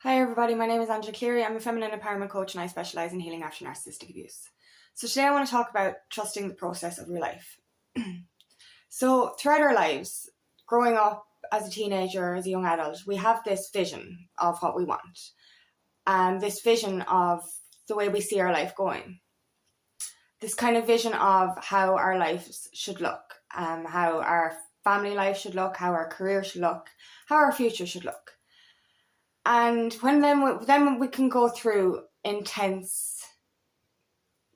Hi everybody, my name is Angela Cleary. I'm a feminine empowerment coach and I specialise in healing after narcissistic abuse. So today I want to talk about trusting the process of your life. So throughout our lives, growing up as a teenager, as a young adult, we have this vision of what we want and this vision of the way we see our life going. This kind of vision of how our lives should look, how our family life should look, how our career should look, how our future should look. And then we can go through intense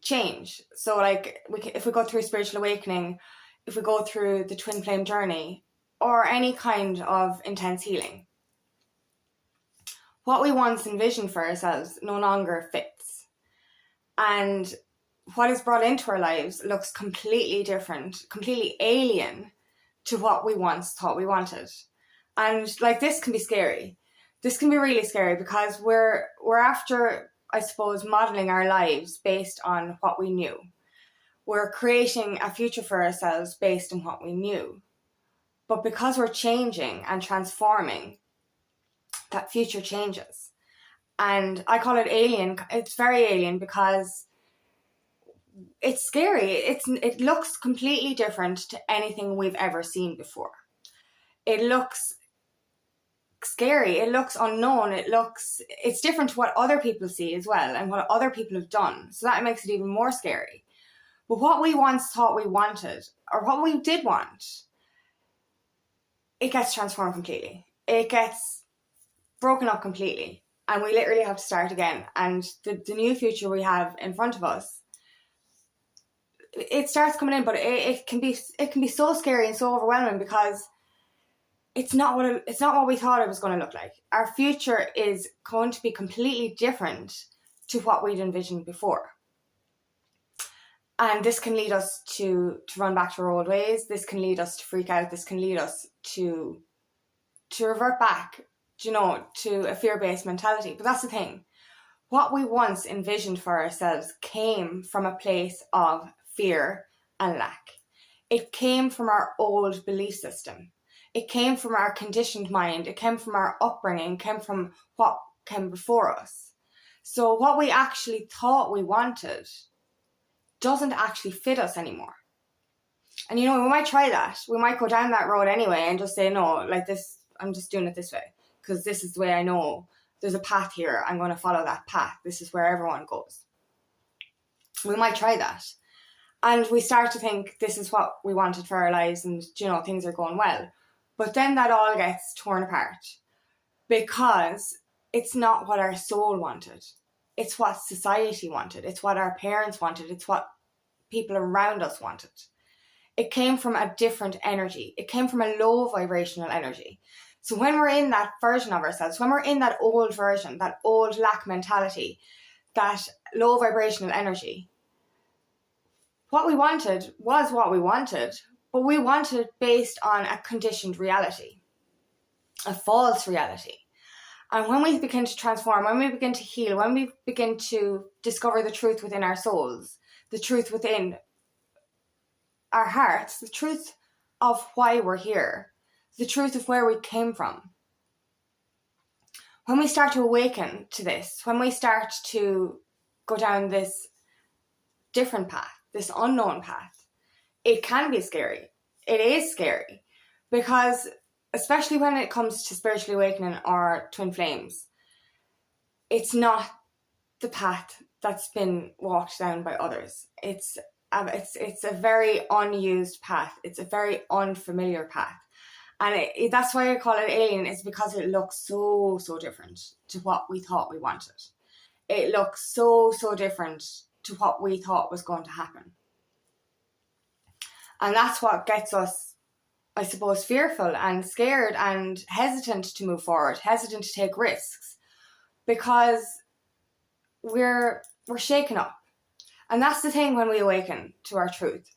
change. So if we go through spiritual awakening, if we go through the twin flame journey, or any kind of intense healing, what we once envisioned for ourselves no longer fits. And what is brought into our lives looks completely different, completely alien to what we once thought we wanted. And this can be scary. This can be really scary because we're after, I suppose, modelling our lives based on what we knew. We're creating a future for ourselves based on what we knew. But because we're changing and transforming, that future changes. And I call it alien. It's very alien because it's scary. It looks completely different to anything we've ever seen before. It looks scary, it looks unknown, it's different to what other people see as well and what other people have done, so that makes it even more scary. But what we once thought we wanted, or what we did want, it gets transformed completely. It gets broken up completely, and we literally have to start again. And the new future we have in front of us, it starts coming in, but it can be so scary and so overwhelming because it's not what we thought it was going to look like. Our future is going to be completely different to what we'd envisioned before. And this can lead us to run back to our old ways. This can lead us to freak out. This can lead us to revert back, to a fear-based mentality. But that's the thing. What we once envisioned for ourselves came from a place of fear and lack. It came from our old belief system. It came from our conditioned mind. It came from our upbringing. It came from what came before us. So what we actually thought we wanted doesn't actually fit us anymore. And we might try that. We might go down that road anyway and just say, no, like this, I'm just doing it this way because this is the way I know. There's a path here. I'm going to follow that path. This is where everyone goes. We might try that. And we start to think this is what we wanted for our lives and, things are going well. But then that all gets torn apart because it's not what our soul wanted. It's what society wanted. It's what our parents wanted. It's what people around us wanted. It came from a different energy. It came from a low vibrational energy. So when we're in that version of ourselves, when we're in that old version, that old lack mentality, that low vibrational energy, what we wanted was what we wanted, but we wanted it based on a conditioned reality, a false reality. And when we begin to transform, when we begin to heal, when we begin to discover the truth within our souls, the truth within our hearts, the truth of why we're here, the truth of where we came from, when we start to awaken to this, when we start to go down this different path, this unknown path, it can be scary. It is scary because, especially when it comes to spiritual awakening or twin flames, it's not the path that's been walked down by others. It's a very unused path. It's a very unfamiliar path. And that's why I call it alien, is because it looks so, so different to what we thought we wanted. It looks so, so different to what we thought was going to happen. And that's what gets us, I suppose, fearful and scared and hesitant to move forward, hesitant to take risks, because we're shaken up. And that's the thing when we awaken to our truth,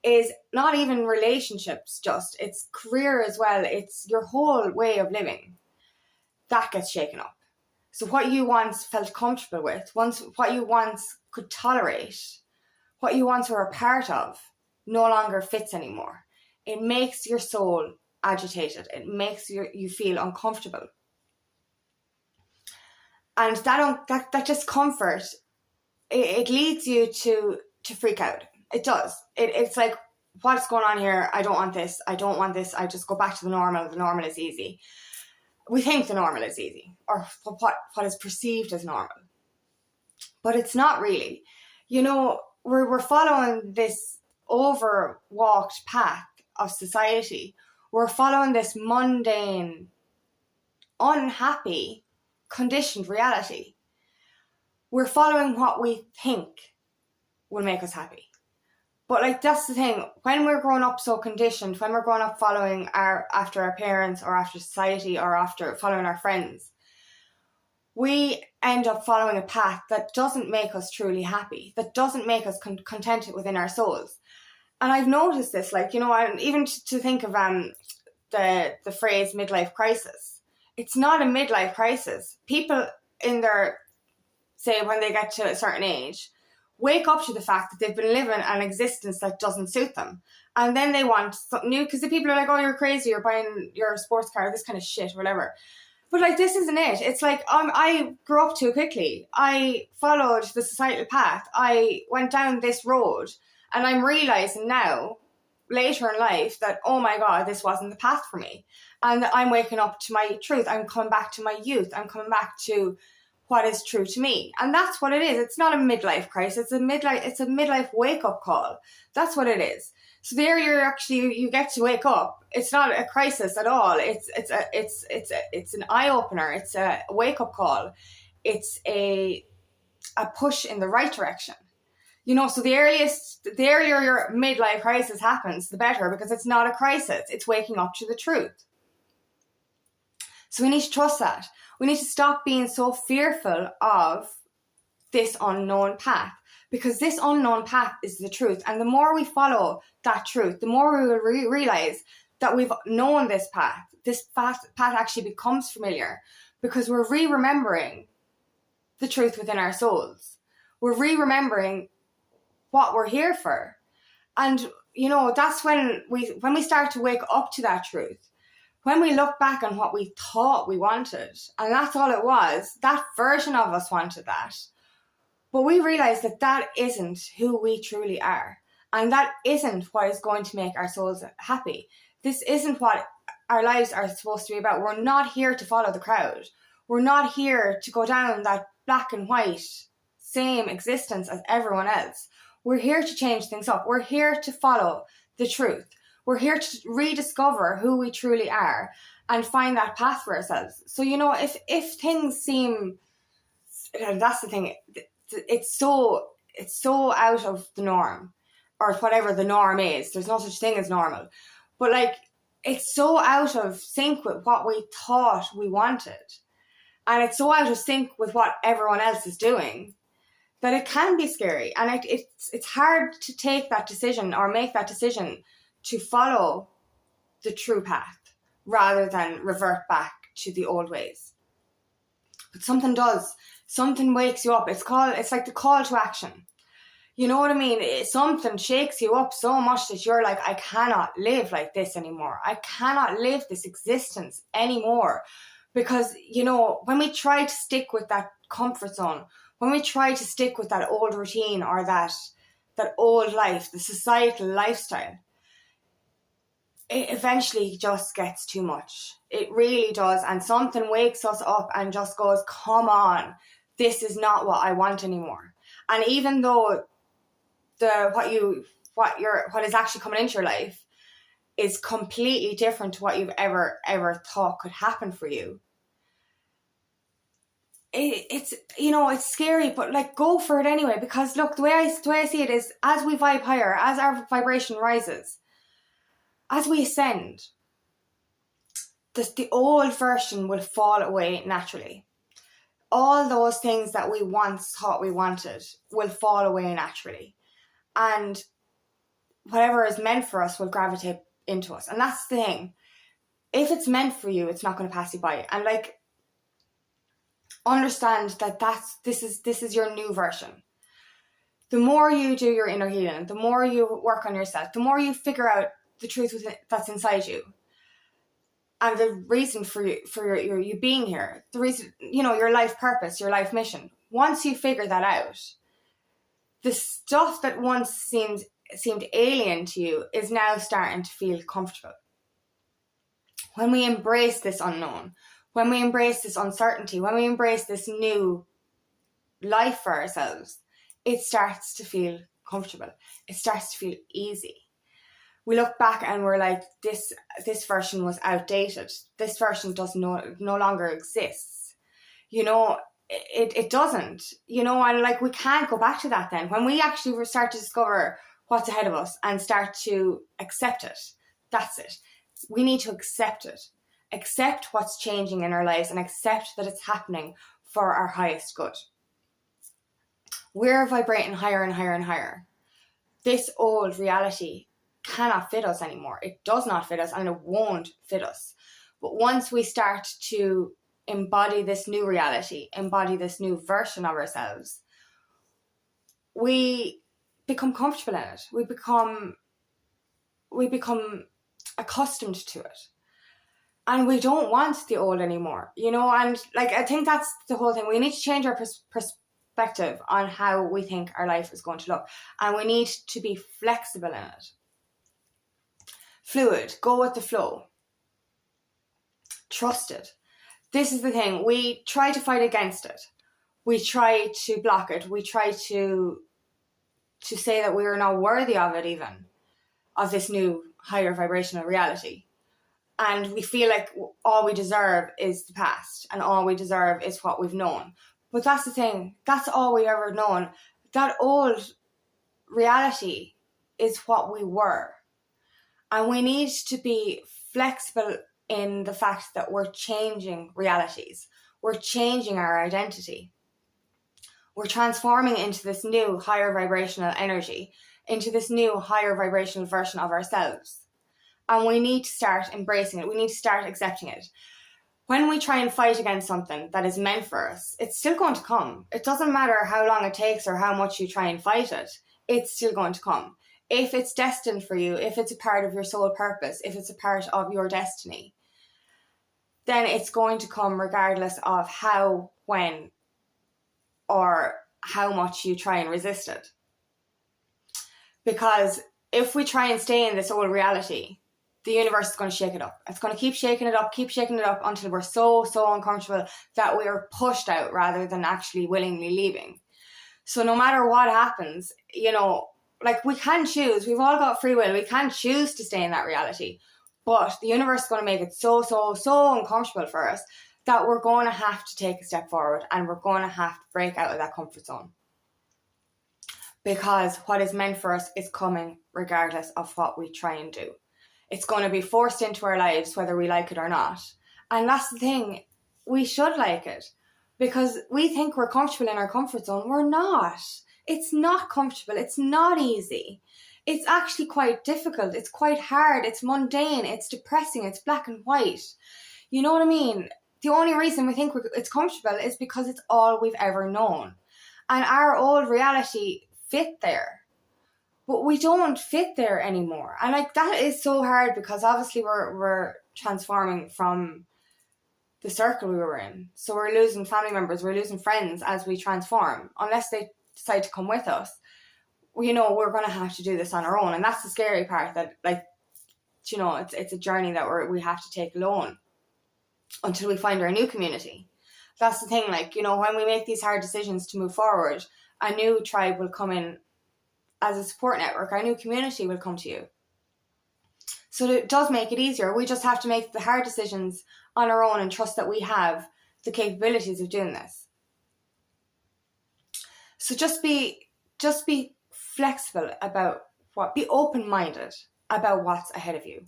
is not even relationships just, it's career as well, it's your whole way of living that gets shaken up. So what you once felt comfortable with, what you once could tolerate, what you once were a part of, no longer fits anymore. It makes your soul agitated. It makes you feel uncomfortable. And that discomfort, it leads you to freak out. It does. It's like, what's going on here? I don't want this. I don't want this. I just go back to the normal. The normal is easy. We think the normal is easy, or what is perceived as normal. But it's not really. You know, we're following this overwalked path of society. We're following this mundane, unhappy, conditioned reality. We're following what we think will make us happy. But like, that's the thing, when we're growing up so conditioned, when we're growing up following after our parents or after society or after following our friends, we end up following a path that doesn't make us truly happy, that doesn't make us contented within our souls. And I've noticed this, like, you know, and even to think of the phrase midlife crisis. It's not a midlife crisis. People in their, say, when they get to a certain age, wake up to the fact that they've been living an existence that doesn't suit them. And then they want something new, because the people are like, oh, you're crazy, you're buying your sports car, this kind of shit, whatever. But like, this isn't it. It's like, I grew up too quickly. I followed the societal path. I went down this road, and I'm realizing now, later in life, that, oh my God, this wasn't the path for me. And I'm waking up to my truth. I'm coming back to my youth. I'm coming back to what is true to me. And that's what it is. It's not a midlife crisis. It's a midlife wake-up call. That's what it is. So there you get to wake up. It's not a crisis at all. It's an eye-opener. It's a wake-up call. It's a push in the right direction. You know, so the earlier your midlife crisis happens, the better, because it's not a crisis. It's waking up to the truth. So we need to trust that. We need to stop being so fearful of this unknown path, because this unknown path is the truth. And the more we follow that truth, the more we will realize that we've known this path. This path actually becomes familiar, because we're remembering the truth within our souls. We're remembering what we're here for. And, you know, that's when we start to wake up to that truth. When we look back on what we thought we wanted, and that's all it was, that version of us wanted that. But we realize that that isn't who we truly are. And that isn't what is going to make our souls happy. This isn't what our lives are supposed to be about. We're not here to follow the crowd. We're not here to go down that black and white, same existence as everyone else. We're here to change things up. We're here to follow the truth. We're here to rediscover who we truly are and find that path for ourselves. So, you know, if things seem, that's the thing, it's so out of the norm, or whatever the norm is. There's no such thing as normal. But like, it's so out of sync with what we thought we wanted, and it's so out of sync with what everyone else is doing, that it can be scary. And it's hard to take that decision or make that decision to follow the true path rather than revert back to the old ways. But something does. Something wakes you up. It's like the call to action. You know what I mean? Something shakes you up so much that you're like, I cannot live like this anymore. I cannot live this existence anymore. Because, you know, when we try to stick with that comfort zone, when we try to stick with that old routine or that old life, the societal lifestyle, it eventually just gets too much. It really does. And something wakes us up and just goes, come on, this is not what I want anymore. And even though what is actually coming into your life is completely different to what you've ever thought could happen for you, it's, you know, it's scary, but like, go for it anyway. Because look, the way I see it is, as we vibe higher, as our vibration rises, as we ascend, the old version will fall away naturally. All those things that we once thought we wanted will fall away naturally. And whatever is meant for us will gravitate into us. And that's the thing. If it's meant for you, it's not going to pass you by. And like, understand that this is your new version. The more you do your inner healing, the more you work on yourself, the more you figure out the truth that's inside you, and the reason for you being here, the reason, your life purpose, your life mission. Once you figure that out, the stuff that once seemed alien to you is now starting to feel comfortable. When we embrace this unknown, when we embrace this uncertainty, when we embrace this new life for ourselves, it starts to feel comfortable. It starts to feel easy. We look back and we're like, this version was outdated. This version no longer exists. It doesn't. And like, we can't go back to that then. When we actually start to discover what's ahead of us and start to accept it, that's it. We need to accept it. Accept what's changing in our lives and accept that it's happening for our highest good. We're vibrating higher and higher and higher. This old reality cannot fit us anymore. It does not fit us, and it won't fit us. But once we start to embody this new reality, embody this new version of ourselves, we become comfortable in it. We become accustomed to it. And we don't want the old anymore, and like, I think that's the whole thing. We need to change our perspective on how we think our life is going to look. And we need to be flexible in it. Fluid, go with the flow. Trust it. This is the thing. We try to fight against it. We try to block it. We try to say that we are not worthy of it, even, of this new higher vibrational reality. And we feel like all we deserve is the past, and all we deserve is what we've known. But that's the thing. That's all we've ever known. That old reality is what we were. And we need to be flexible in the fact that we're changing realities. We're changing our identity. We're transforming into this new higher vibrational energy, into this new higher vibrational version of ourselves. And we need to start embracing it. We need to start accepting it. When we try and fight against something that is meant for us, it's still going to come. It doesn't matter how long it takes or how much you try and fight it. It's still going to come. If it's destined for you, if it's a part of your soul purpose, if it's a part of your destiny, then it's going to come regardless of how, when, or how much you try and resist it. Because if we try and stay in this old reality, the universe is going to shake it up. It's going to keep shaking it up until we're so uncomfortable that we are pushed out rather than actually willingly leaving. So no matter what happens, like, we can choose. We've all got free will. We can choose to stay in that reality. But the universe is going to make it so uncomfortable for us that we're going to have to take a step forward, and we're going to have to break out of that comfort zone. Because what is meant for us is coming regardless of what we try and do. It's going to be forced into our lives whether we like it or not. And that's the thing. We should like it. Because we think we're comfortable in our comfort zone. We're not. It's not comfortable. It's not easy. It's actually quite difficult. It's quite hard. It's mundane. It's depressing. It's black and white. You know what I mean? The only reason we think it's comfortable is because it's all we've ever known. And our old reality fit there. But we don't fit there anymore. And like, that is so hard, because obviously we're transforming from the circle we were in. So we're losing family members, we're losing friends as we transform. Unless they decide to come with us, we're going to have to do this on our own. And that's the scary part, that, like, it's a journey that we have to take alone until we find our new community. That's the thing, like, when we make these hard decisions to move forward, a new tribe will come in as a support network. Our new community will come to you. So it does make it easier. We just have to make the hard decisions on our own and trust that we have the capabilities of doing this. So just be flexible about be open-minded about what's ahead of you.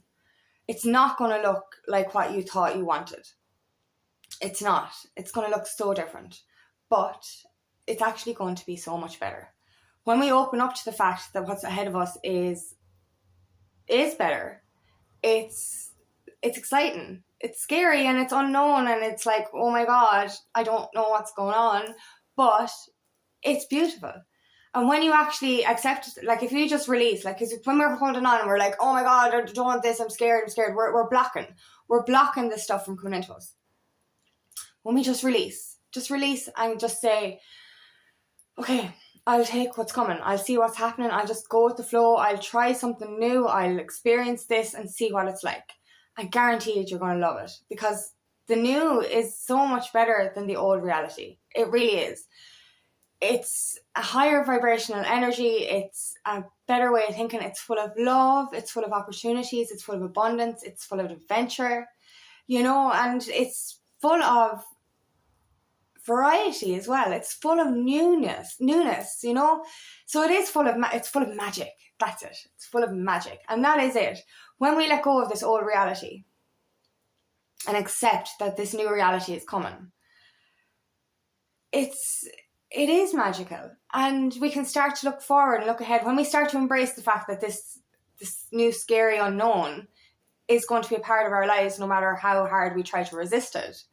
It's not going to look like what you thought you wanted. It's not. It's going to look so different. But it's actually going to be so much better. When we open up to the fact that what's ahead of us is better, it's exciting. It's scary and it's unknown, and it's like, oh my God, I don't know what's going on, but it's beautiful. And when you actually accept, like if you just release, like, because when we're holding on and we're like, oh my God, I don't want this, I'm scared, we're blocking this stuff from coming into us. When we just release and just say, okay, I'll take what's coming, I'll see what's happening, I'll just go with the flow, I'll try something new, I'll experience this and see what it's like. I guarantee you're going to love it, because the new is so much better than the old reality. It really is. It's a higher vibrational energy. It's a better way of thinking. It's full of love. It's full of opportunities. It's full of abundance. It's full of adventure, and it's full of variety as well. It's full of newness, So it is it's full of magic. That's it. It's full of magic. And that is it. When we let go of this old reality and accept that this new reality is coming, it is magical, and we can start to look forward and look ahead. When we start to embrace the fact that this new scary unknown is going to be a part of our lives, no matter how hard we try to resist it,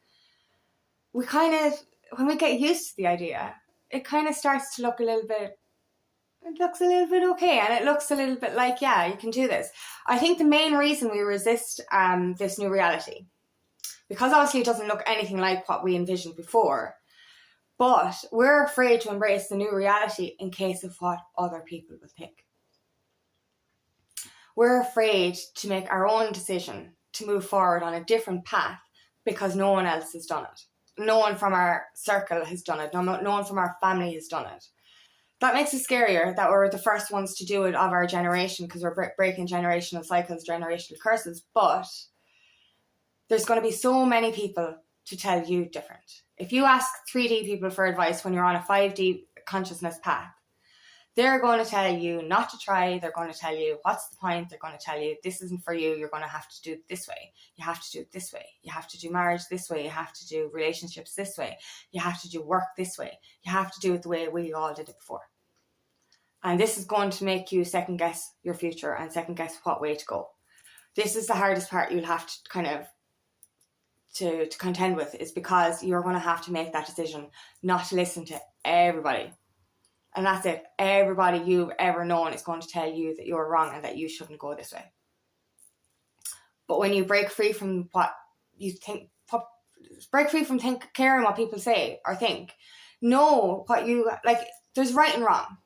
when we get used to the idea, it kind of starts to look it looks a little bit okay, and it looks a little bit like, yeah, you can do this. I think the main reason we resist this new reality, because obviously it doesn't look anything like what we envisioned before, but we're afraid to embrace the new reality in case of what other people will think. We're afraid to make our own decision to move forward on a different path because no one else has done it. No one from our circle has done it. No one from our family has done it. That makes it scarier that we're the first ones to do it of our generation, because we're breaking generational cycles, generational curses. But there's going to be so many people to tell you different. If you ask 3D people for advice when you're on a 5D consciousness path, they're going to tell you not to try. They're going to tell you, what's the point? They're going to tell you, this isn't for you. You're going to have to do it this way. You have to do it this way. You have to do marriage this way. You have to do relationships this way. You have to do work this way. You have to do it the way we all did it before. And this is going to make you second guess your future and second guess what way to go. This is the hardest part you'll have to kind of to contend with, is because you're going to have to make that decision not to listen to everybody. And that's it. Everybody you've ever known is going to tell you that you're wrong and that you shouldn't go this way. But when you break free from what you think, caring what people say or think, know what you like. There's right and wrong.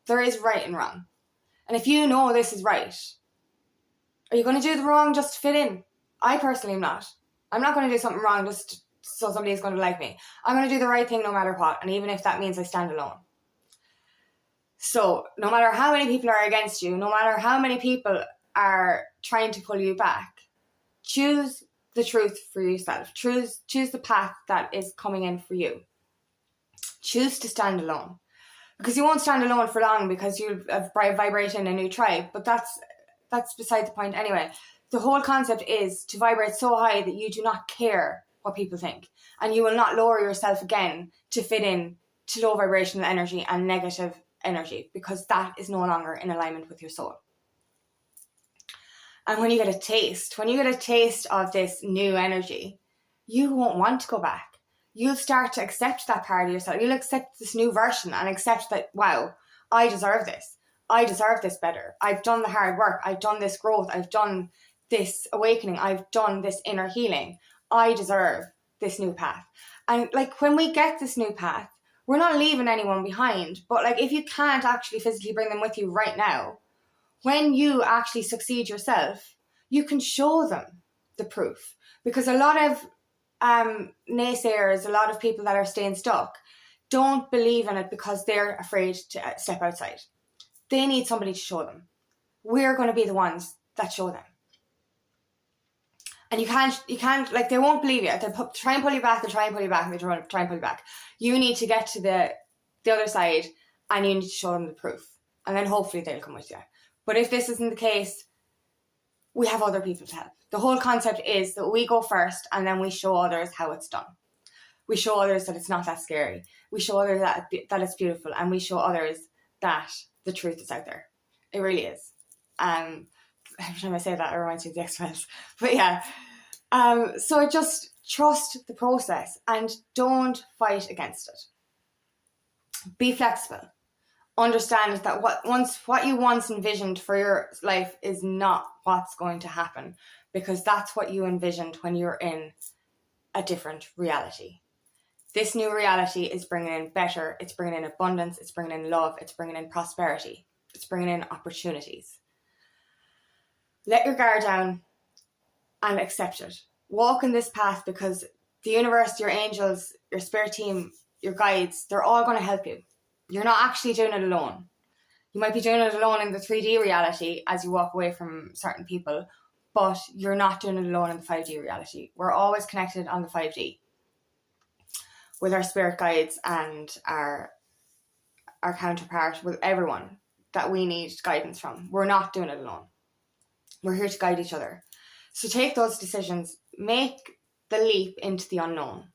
There is right and wrong. And if you know this is right, are you going to do the wrong just to fit in? I personally am not. I'm not going to do something wrong just so somebody is going to like me. I'm going to do the right thing no matter what. And even if that means I stand alone. So no matter how many people are against you, no matter how many people are trying to pull you back, choose the truth for yourself. Choose the path that is coming in for you. Choose to stand alone. Because you won't stand alone for long, because you'll vibrate in a new tribe. But that's beside the point anyway. The whole concept is to vibrate so high that you do not care what people think. And you will not lower yourself again to fit in to low vibrational energy and negative energy, because that is no longer in alignment with your soul. And when you get a taste of this new energy, you won't want to go back. You'll start to accept that part of yourself. You'll accept this new version and accept that, wow, I deserve this. I deserve this better. I've done the hard work. I've done this growth. I've done this awakening. I've done this inner healing. I deserve this new path. And like, when we get this new path, we're not leaving anyone behind. But like, if you can't actually physically bring them with you right now, when you actually succeed yourself, you can show them the proof. Because a lot of naysayers, a lot of people that are staying stuck, don't believe in it because they're afraid to step outside. They need somebody to show them. We're going to be the ones that show them. And you can't, like, they won't believe you. They'll try and pull you back, and try and pull you back. You need to get to the other side, and you need to show them the proof. And then hopefully they'll come with you. But if this isn't the case, we have other people to help. The whole concept is that we go first, and then we show others how it's done. We show others that it's not that scary. We show others that it's beautiful, and we show others that the truth is out there. It really is. Every time I say that, it reminds me of the X-Files. But yeah. So just trust the process and don't fight against it. Be flexible. understand that what you once envisioned for your life is not what's going to happen, because that's what you envisioned when you're in a different reality. This new reality is bringing in better, it's bringing in abundance, it's bringing in love, it's bringing in prosperity, it's bringing in opportunities. Let your guard down and accept it. Walk in this path, because the universe, your angels, your spirit team, your guides, they're all going to help you. You're not actually doing it alone. You might be doing it alone in the 3D reality as you walk away from certain people, but you're not doing it alone in the 5D reality. We're always connected on the 5D with our spirit guides and our counterpart, with everyone that we need guidance from. We're not doing it alone. We're here to guide each other. So take those decisions, make the leap into the unknown,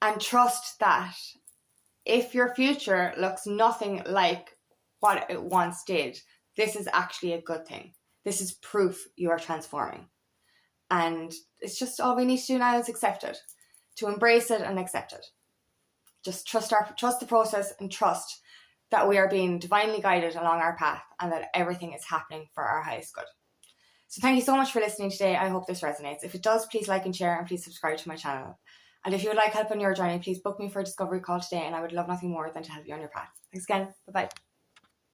and trust that if your future looks nothing like what it once did, this is actually a good thing. This is proof you are transforming. And it's just all we need to do now is accept it, to embrace it and accept it. Just trust the process, and trust that we are being divinely guided along our path, and that everything is happening for our highest good. So thank you so much for listening today. I hope this resonates. If it does, please like and share, and please subscribe to my channel. And if you would like help on your journey, please book me for a discovery call today, and I would love nothing more than to help you on your path. Thanks again. Bye-bye.